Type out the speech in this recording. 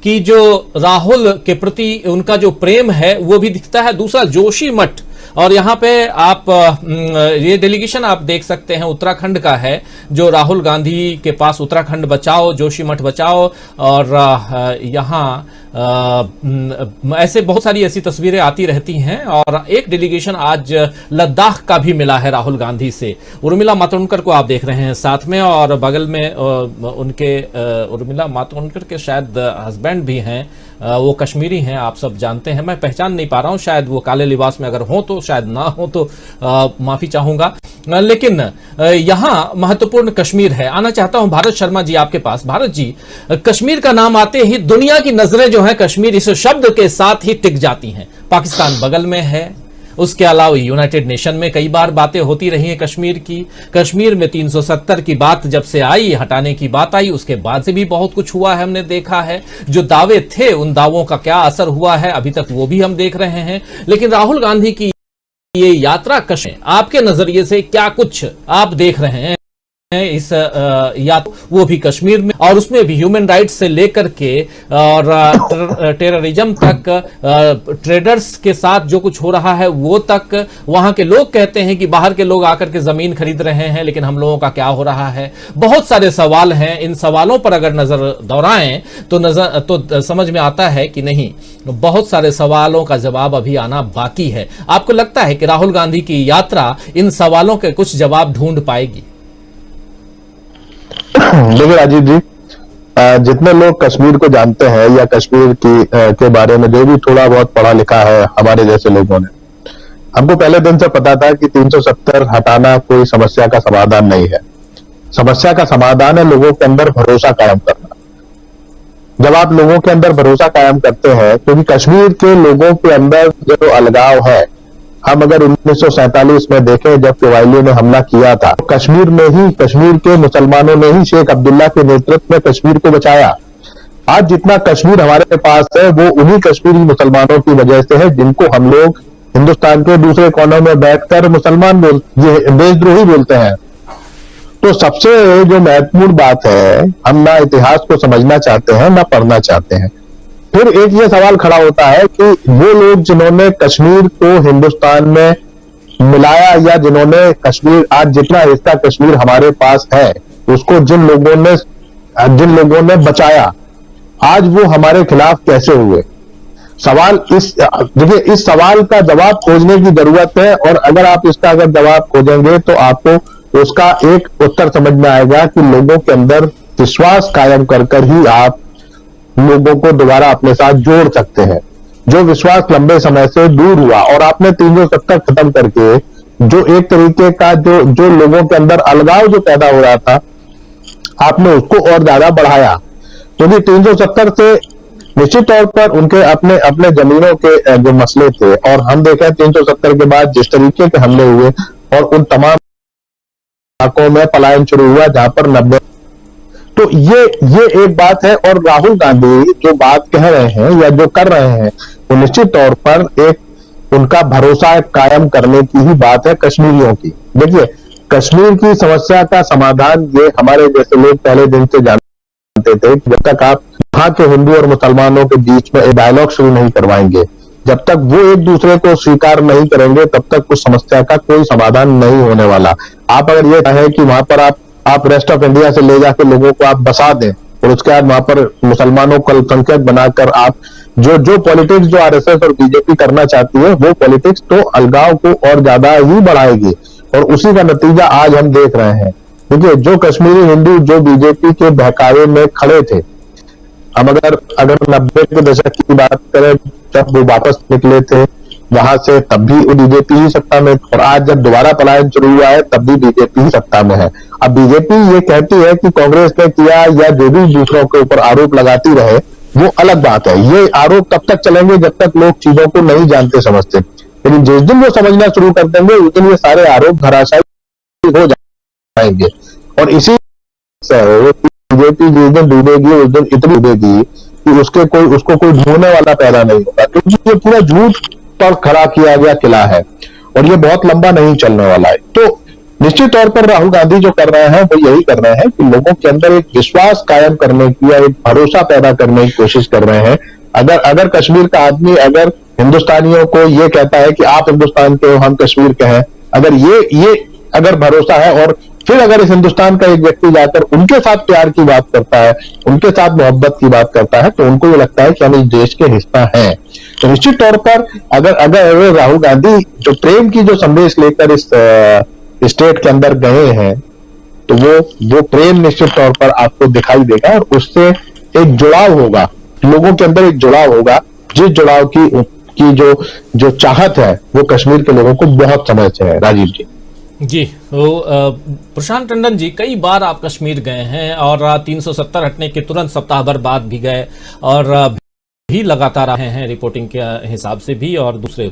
कि जो राहुल के प्रति उनका जो प्रेम है वो भी दिखता है। दूसरा जोशीमठ, और यहाँ पे आप ये डेलीगेशन आप देख सकते हैं उत्तराखंड का है, जो राहुल गांधी के पास उत्तराखंड बचाओ, जोशीमठ बचाओ, और यहाँ ऐसे बहुत सारी ऐसी तस्वीरें आती रहती हैं। और एक डेलीगेशन आज लद्दाख का भी मिला है राहुल गांधी से। उर्मिला मातोंडकर को आप देख रहे हैं साथ में, और बगल में उनके उर्मिला मातोंडकर के शायद हस्बैंड भी हैं, वो कश्मीरी हैं, आप सब जानते हैं। मैं पहचान नहीं पा रहा हूं, शायद वो काले लिबास में अगर हो तो, शायद ना हो तो माफी चाहूंगा। लेकिन यहां महत्वपूर्ण कश्मीर है। आना चाहता हूं भारत शर्मा जी आपके पास। भारत जी, कश्मीर का नाम आते ही दुनिया की नजरें जो है कश्मीर इस शब्द के साथ ही टिक जाती हैं। पाकिस्तान बगल में है, उसके अलावा यूनाइटेड नेशन में कई बार बातें होती रही हैं कश्मीर की। कश्मीर में 370 की बात जब से आई, हटाने की बात आई, उसके बाद से भी बहुत कुछ हुआ है, हमने देखा है। जो दावे थे उन दावों का क्या असर हुआ है अभी तक वो भी हम देख रहे हैं। लेकिन राहुल गांधी की ये यात्रा कश्मीर, आपके नजरिए से क्या कुछ आप देख रहे हैं इस या तो वो भी कश्मीर में, और उसमें भी ह्यूमन राइट्स से लेकर के और टेररिज्म तक, ट्रेडर्स के साथ जो कुछ हो रहा है वो तक। वहां के लोग कहते हैं कि बाहर के लोग आकर के जमीन खरीद रहे हैं, लेकिन हम लोगों का क्या हो रहा है। बहुत सारे सवाल हैं। इन सवालों पर अगर नजर दौड़ाएं तो समझ में आता है कि नहीं, बहुत सारे सवालों का जवाब अभी आना बाकी है। आपको लगता है कि राहुल गांधी की यात्रा इन सवालों के कुछ जवाब ढूंढ पाएगी? देखिए राजीव जी, जितने लोग कश्मीर को जानते हैं या कश्मीर के बारे में जो भी थोड़ा बहुत पढ़ा लिखा है हमारे जैसे लोगों ने, हमको पहले दिन से पता था कि 370 हटाना कोई समस्या का समाधान नहीं है। समस्या का समाधान है लोगों के अंदर भरोसा कायम करना। जब आप लोगों के अंदर भरोसा कायम करते हैं, क्योंकि कश्मीर के लोगों के अंदर जो अलगाव है, हम अगर 1947 में देखें जब क्वाइलियो ने हमला किया था, तो कश्मीर में ही कश्मीर के मुसलमानों ने ही शेख अब्दुल्ला के नेतृत्व में कश्मीर को बचाया। आज जितना कश्मीर हमारे पास है वो उन्हीं कश्मीरी मुसलमानों की वजह से है, जिनको हम लोग हिंदुस्तान के दूसरे कोनों में बैठकर मुसलमान देशद्रोही बोलते हैं। तो सबसे जो महत्वपूर्ण बात है, हम ना इतिहास को समझना चाहते हैं ना पढ़ना चाहते हैं। फिर एक ये सवाल खड़ा होता है कि वो लोग जिन्होंने कश्मीर को हिंदुस्तान में मिलाया, या जिन्होंने कश्मीर, आज जितना हिस्सा कश्मीर हमारे पास है उसको जिन लोगों ने बचाया, आज वो हमारे खिलाफ कैसे हुए? सवाल देखिए, इस सवाल का जवाब खोजने की जरूरत है। और अगर आप इसका अगर जवाब खोजेंगे तो आपको उसका एक उत्तर समझ में आएगा कि लोगों के अंदर विश्वास कायम कर ही आप लोगों को दोबारा अपने साथ जोड़ सकते हैं। जो विश्वास लंबे समय से दूर हुआ, और आपने 370 खत्म करके जो एक तरीके का जो लोगों के अंदर अलगाव जो पैदा हो रहा था, आपने उसको और ज्यादा बढ़ाया। क्योंकि 370 से निश्चित तौर पर उनके अपने जमीनों के जो मसले थे, और हम देखें 370 के बाद जिस तरीके के हमले हुए और उन तमाम इलाकों में पलायन शुरू हुआ जहां पर 90, तो ये एक बात है। और राहुल गांधी जो बात कह रहे हैं या जो कर रहे हैं, वो निश्चित तौर पर एक उनका भरोसा कायम करने की ही बात है कश्मीरियों की। देखिए, कश्मीर की समस्या का समाधान ये हमारे जैसे लोग पहले दिन से जानते थे। जब तक आप वहां के हिंदू और मुसलमानों के बीच में डायलॉग शुरू नहीं करवाएंगे, जब तक वो एक दूसरे को स्वीकार नहीं करेंगे, तब तक उस समस्या का कोई समाधान नहीं होने वाला। आप अगर ये कहें कि वहां पर आप रेस्ट ऑफ इंडिया से ले जाकर लोगों को आप बसा दें, और उसके बाद वहां पर मुसलमानों को अल्पसंख्यक बनाकर आप जो पॉलिटिक्स जो आरएसएस और बीजेपी करना चाहती है, वो पॉलिटिक्स तो अलगाव को और ज्यादा ही बढ़ाएगी। और उसी का नतीजा आज हम देख रहे हैं। देखिए, जो कश्मीरी हिंदू जो बीजेपी के बहकावे में खड़े थे, हम अगर 90 के दशक की बात करें, जब वो वापस निकले थे वहां से, तब भी बीजेपी ही सत्ता में, और आज जब दोबारा पलायन शुरू हुआ है तब भी बीजेपी ही सत्ता में है। अब बीजेपी ये कहती है कि कांग्रेस ने किया, या जो भी दूसरों के ऊपर आरोप लगाती रहे, वो अलग बात है। ये आरोप तब तक चलेंगे जब तक लोग चीजों को नहीं जानते समझते, लेकिन जिस दिन वो समझना शुरू कर देंगे उस दिन ये सारे आरोप धराशायी हो जाएंगे। और इसी से बीजेपी जिस दिन डूबेगी उस दिन इतनी डूबेगी कि उसको कोई ढूंढने वाला पैदा नहीं होगा, क्योंकि ये पूरा झूठ पर खड़ा किया गया किला है और ये बहुत लंबा नहीं चलने वाला है। तो निश्चित तौर पर राहुल गांधी जो कर रहे हैं वो यही कर रहे हैं कि लोगों के अंदर एक विश्वास कायम करने की या एक भरोसा पैदा करने की कोशिश कर रहे हैं। अगर कश्मीर का आदमी अगर हिंदुस्तानियों को ये कहता है कि आप हिंदुस्तान के हो, हम कश्मीर के हैं, अगर ये अगर भरोसा है, और फिर अगर इस हिंदुस्तान का एक व्यक्ति जाकर उनके साथ प्यार की बात करता है, उनके साथ मोहब्बत की बात करता है, तो उनको ये लगता है कि हम इस देश के हिस्सा हैं। तो निश्चित तौर पर अगर राहुल गांधी जो प्रेम की जो संदेश लेकर इस स्टेट के अंदर गए हैं, तो वो प्रेम निश्चित तौर पर आपको दिखाई देगा और उससे एक जुड़ाव होगा, लोगों के अंदर एक जुड़ाव होगा, जिस जुड़ाव की जो चाहत है वो कश्मीर के लोगों को बहुत समय से है। राजीव जी जी, तो प्रशांत टंडन जी, कई बार आप कश्मीर गए हैं और 370 हटने के तुरंत सप्ताह भर बाद भी गए और भी लगातार रहे हैं रिपोर्टिंग के हिसाब से भी और दूसरे